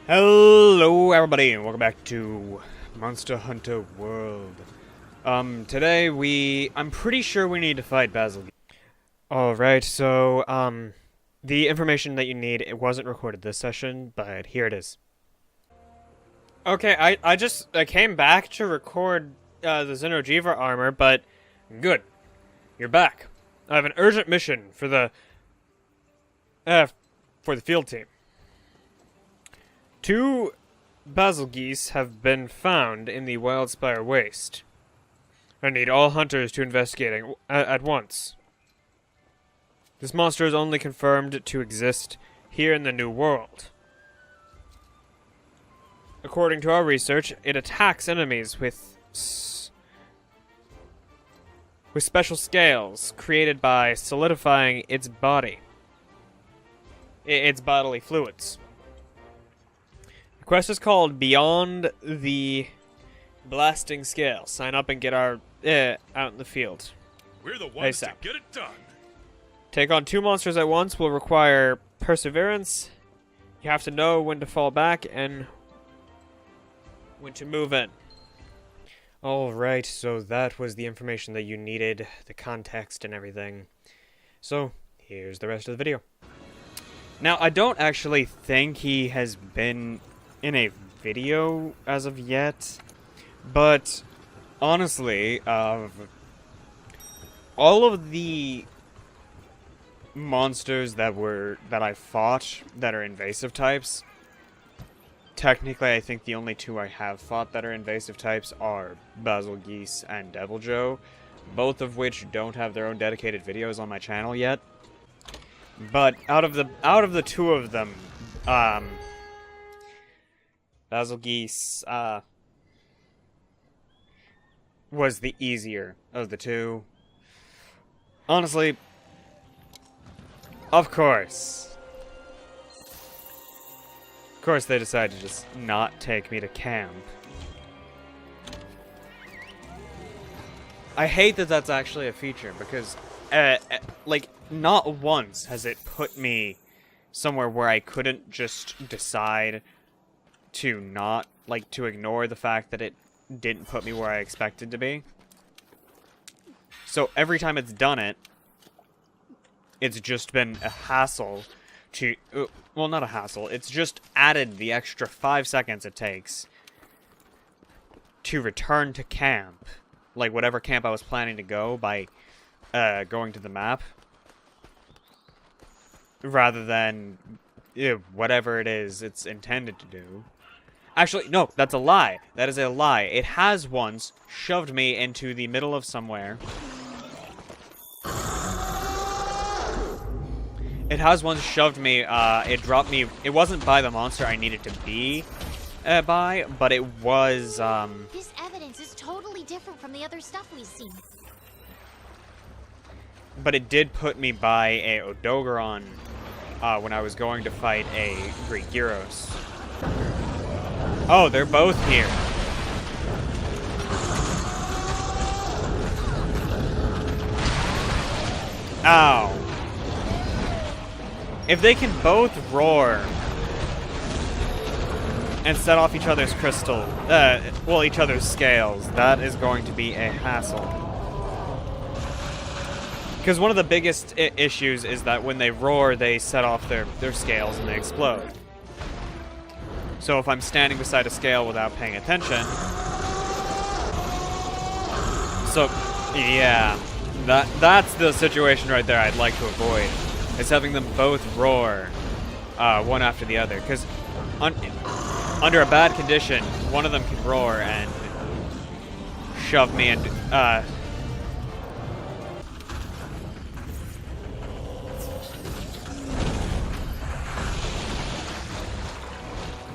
Hello everybody and welcome back to Monster Hunter World. Today I'm pretty sure we need to fight Bagel. Alright, so, the information that you need, it wasn't recorded this session, but here it is. Okay, I came back to record, the Xenojiva armor, but good. You're back. I have an urgent mission for the field team. 2 Bagel geese have been found in the Wildspire Waste. I need all hunters to investigate at once. This monster is only confirmed to exist here in the New World. According to our research, it attacks enemies with special scales created by solidifying its body. Its bodily fluids. The quest is called Beyond the Blasting Scale. Sign up and get our out in the field. We're the ones to get it done. Take on 2 monsters at once will require perseverance. You have to know when to fall back and when to move in. Alright, so that was the information that you needed, the context and everything. So, here's the rest of the video. Now, I don't actually think he has been in a video as of yet, but honestly, all of the monsters that I fought that are invasive types, technically I think the only 2 I have fought that are invasive types are Bagel Geese and Devil Joe, both of which don't have their own dedicated videos on my channel yet. But out of the 2 of them, Bagel Geese was the easier of the 2. Honestly, of course they decided to just not take me to camp. I hate that that's actually a feature because, like, not once has it put me somewhere where I couldn't just decide to not, like, to ignore the fact that it didn't put me where I expected to be. So every time it's done it, it's just been a hassle to, well, not a hassle, it's just added the extra 5 seconds it takes to return to camp, like whatever camp I was planning to go by going to the map, rather than whatever it is it's intended to do. Actually, no, that's a lie. That is a lie. It has once shoved me into the middle of somewhere. It has once shoved me, it dropped me, it wasn't by the monster I needed to be by, but it was, This evidence is totally different from the other stuff we've seen. But it did put me by a Odogaron, when I was going to fight a Greek Gyros. Oh, they're both here. Ow. If they can both roar and set off each other's crystal, well, each other's scales, that is going to be a hassle. Because one of the biggest issues is that when they roar, they set off their scales and they explode. So if I'm standing beside a scale without paying attention... So, yeah. That's the situation right there I'd like to avoid. Is having them both roar, one after the other. Because under a bad condition, one of them can roar and shove me and,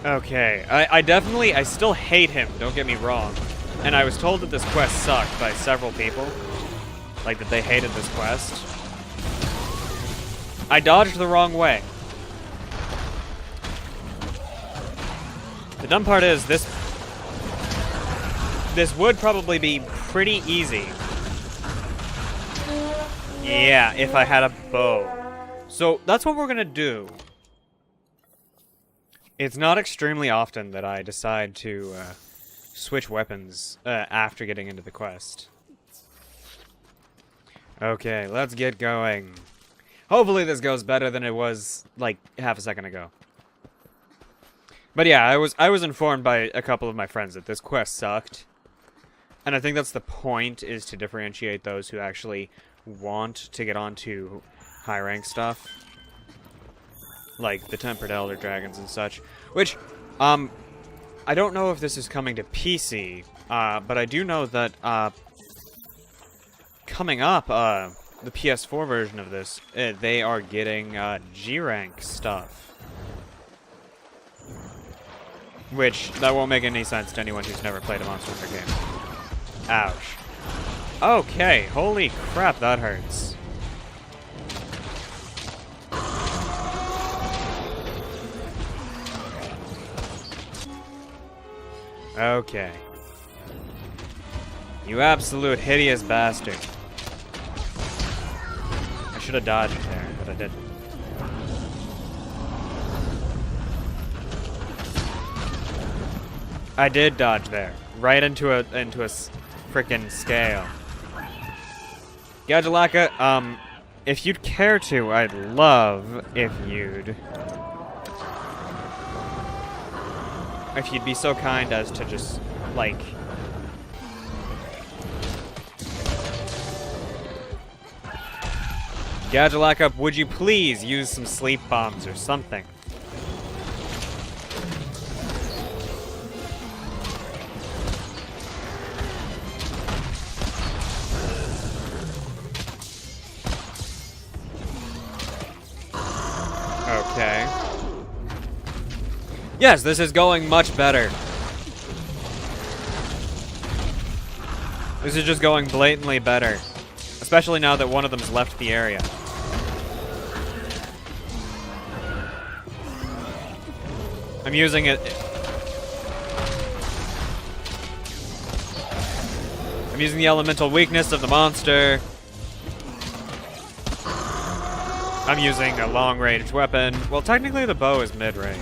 Okay, I still hate him, don't get me wrong. And I was told that this quest sucked by several people. Like, that they hated this quest. I dodged the wrong way. The dumb part is, this would probably be pretty easy. Yeah, if I had a bow. So, that's what we're gonna do. It's not extremely often that I decide to switch weapons after getting into the quest. Okay, let's get going. Hopefully this goes better than it was, like, half a second ago. But yeah, I was informed by a couple of my friends that this quest sucked. And I think that's the point, is to differentiate those who actually want to get onto high rank stuff. Like the Tempered Elder Dragons and such. Which, I don't know if this is coming to PC, but I do know that, coming up, the PS4 version of this, they are getting, G-rank stuff. Which, that won't make any sense to anyone who's never played a Monster Hunter game. Ouch. Okay, holy crap, that hurts. Okay. You absolute hideous bastard. I should have dodged there, but I didn't. I did dodge there, right into a frickin' scale. Gadjalaka, if you'd care to, I'd love if you'd be so kind as to just, like, Gadjalaka, would you please use some sleep bombs or something? Okay. Yes, this is going much better. This is just going blatantly better. Especially now that one of them's left the area. I'm using it... I'm using the elemental weakness of the monster. I'm using a long-range weapon. Well, technically the bow is mid-range.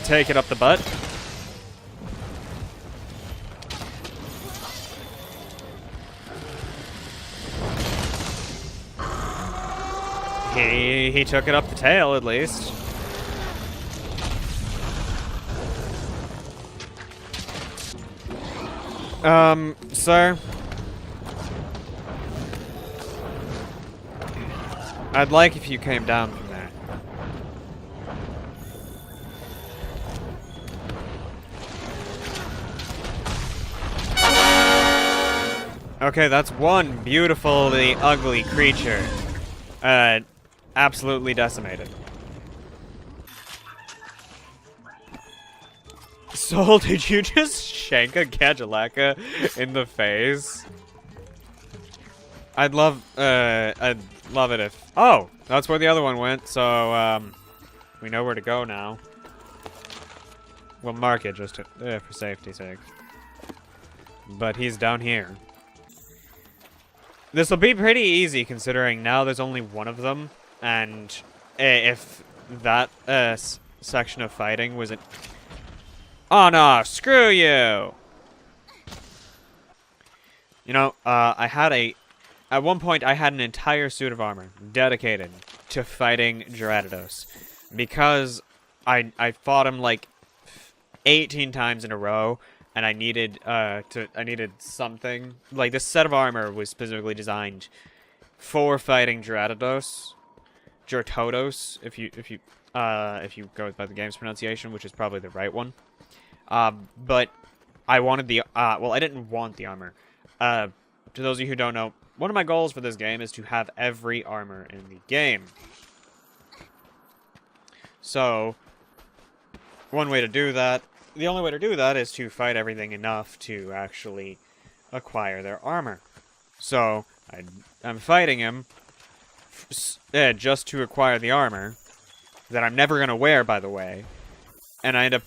Take it up the butt. He took it up the tail, at least. Sir? I'd like if you came down from there. Okay, that's one beautifully ugly creature. Absolutely decimated. Soul, did you just shank a Gadjalaka in the face? I'd love it if... Oh! That's where the other one went, so, we know where to go now. We'll mark it just to, for safety's sake. But he's down here. This will be pretty easy, considering now there's only one of them, and if that, section of fighting was in... Oh no, screw you! You know, at one point I had an entire suit of armor dedicated to fighting Gyarados. Because I fought him like 18 times in a row, and I needed something. Like, this set of armor was specifically designed for fighting Gyarados. Gyarados, if you go by the game's pronunciation, which is probably the right one. But I wanted the, well, I didn't want the armor. To those of you who don't know, one of my goals for this game is to have every armor in the game. So, one way to do that, the only way to do that is to fight everything enough to actually acquire their armor. So, I'm fighting him just to acquire the armor that I'm never going to wear, by the way. And I ended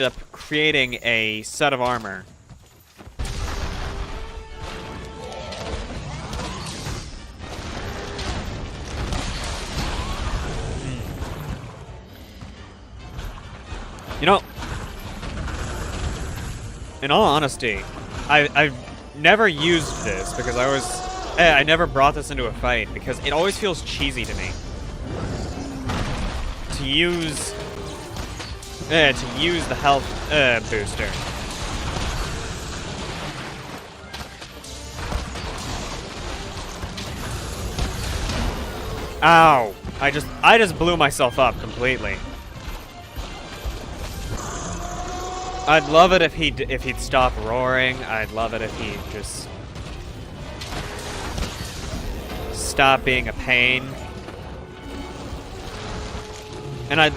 up creating a set of armor You know, in all honesty, I've never used this because I never brought this into a fight because it always feels cheesy to me. To use the health booster. Ow! I just blew myself up completely. I'd love it if he'd stop roaring. I'd love it if he'd just stop being a pain. And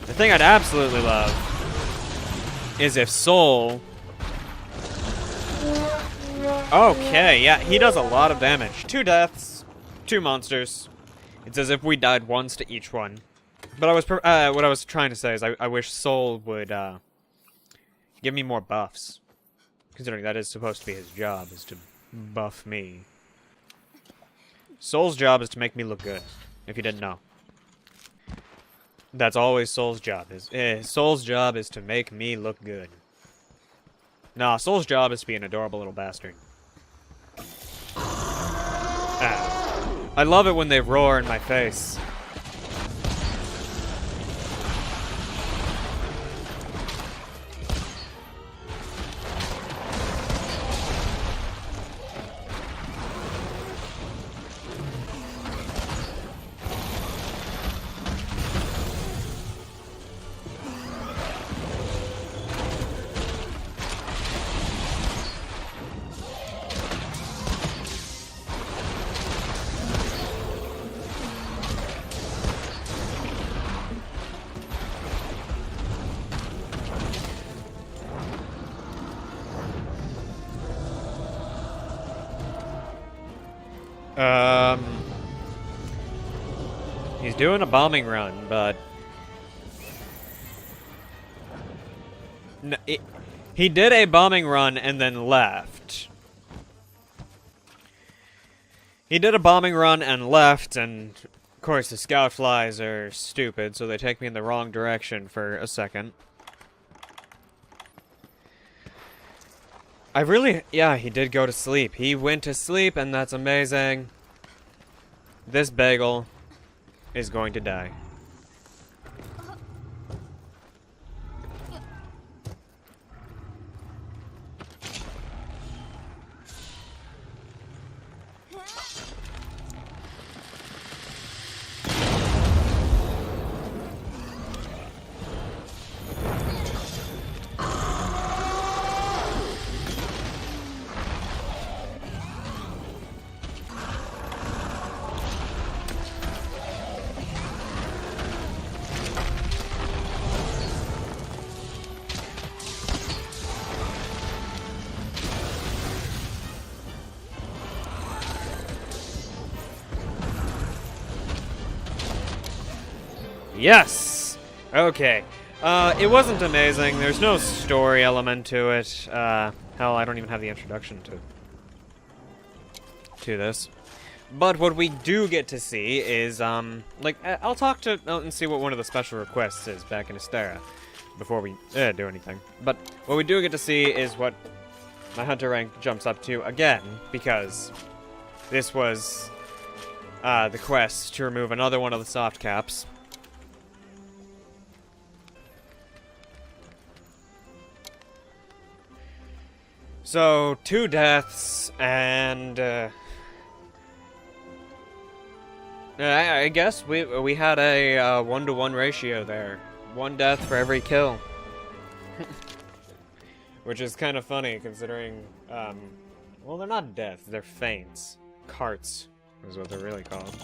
the thing I'd absolutely love is if Soul. Okay, yeah, he does a lot of damage. 2 deaths, 2 monsters. It's as if we died once to each one. But what I was trying to say is I wish Soul would give me more buffs, considering that is supposed to be his job, is to buff me. Soul's job is to make me look good, if you didn't know. That's always Soul's job. Soul's job is to make me look good. Nah, Soul's job is to be an adorable little bastard. I love it when they roar in my face. He's doing a bombing run, but he did a bombing run and then left. He did a bombing run and left, and of course the scout flies are stupid, so they take me in the wrong direction for a second. Yeah, he did go to sleep. He went to sleep, and that's amazing. This Bagel is going to die. Yes! Okay. It wasn't amazing. There's no story element to it. Hell, I don't even have the introduction to this. But what we do get to see is, I'll talk to and see what one of the special requests is back in Astera before we do anything. But what we do get to see is what my hunter rank jumps up to again, because this was the quest to remove another one of the soft caps. So, 2 deaths, and I guess we had a 1-to-1 ratio there. 1 death for every kill. Which is kind of funny, considering, well, they're not deaths, they're feints. Carts is what they're really called.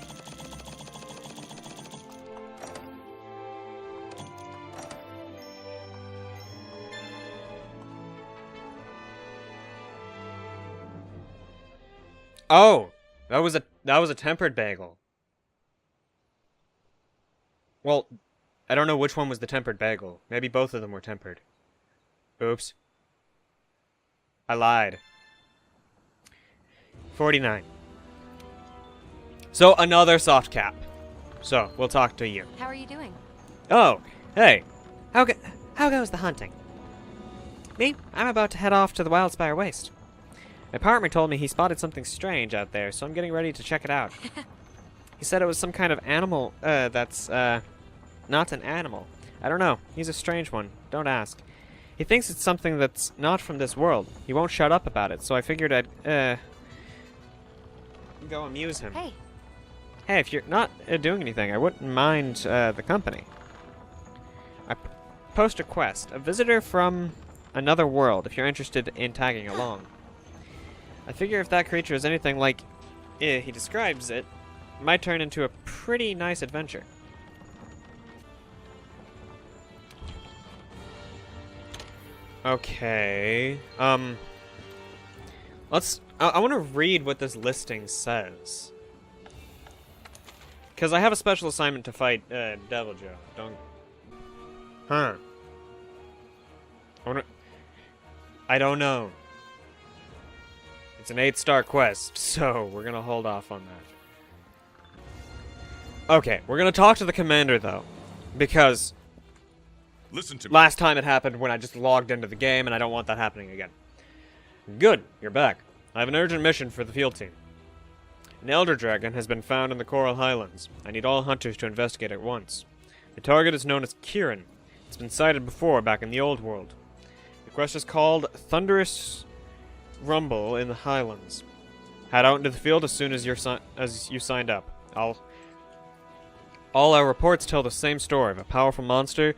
Oh, that was a tempered bagel. Well, I don't know which one was the tempered bagel. Maybe both of them were tempered. Oops. I lied. 49. So another soft cap. So we'll talk to you. How are you doing? Oh, hey. How goes the hunting? Me? I'm about to head off to the Wildspire Waste. My partner told me he spotted something strange out there, so I'm getting ready to check it out. He said it was some kind of animal, that's, not an animal. I don't know. He's a strange one. Don't ask. He thinks it's something that's not from this world. He won't shut up about it, so I figured I'd, go amuse him. Hey. Hey, if you're not doing anything, I wouldn't mind, the company. I post a quest. A visitor from another world, if you're interested in tagging along. I figure if that creature is anything like he describes it, might turn into a pretty nice adventure. Okay. Let's... I want to read what this listing says. Because I have a special assignment to fight Devil Joe. Don't... Huh. I don't know. It's an 8-star quest, so we're gonna hold off on that. Okay, we're gonna talk to the commander, though. Because... Listen to me. last time it happened when I just logged into the game, and I don't want that happening again. Good, you're back. I have an urgent mission for the field team. An Elder Dragon has been found in the Coral Highlands. I need all hunters to investigate at once. The target is known as Kieran. It's been sighted before back in the Old World. The quest is called Thunderous Rumble in the Highlands. Head out into the field as soon as you signed up. All our reports tell the same story of a powerful monster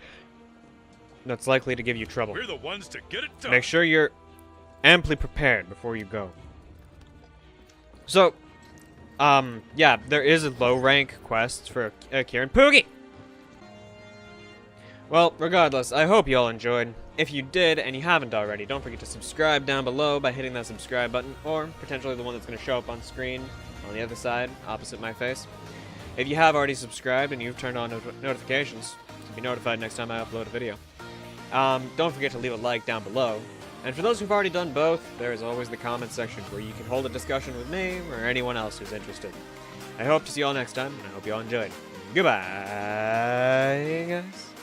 that's likely to give you trouble. We're the ones to get it done. Make sure you're amply prepared before you go. So, yeah, there is a low rank quest for Kieran Poogie. Well, regardless, I hope you all enjoyed. If you did, and you haven't already, don't forget to subscribe down below by hitting that subscribe button, or potentially the one that's going to show up on screen on the other side, opposite my face. If you have already subscribed and you've turned on notifications, you'll be notified next time I upload a video. Don't forget to leave a like down below. And for those who've already done both, there is always the comment section where you can hold a discussion with me or anyone else who's interested. I hope to see you all next time, and I hope you all enjoyed. Goodbye, guys.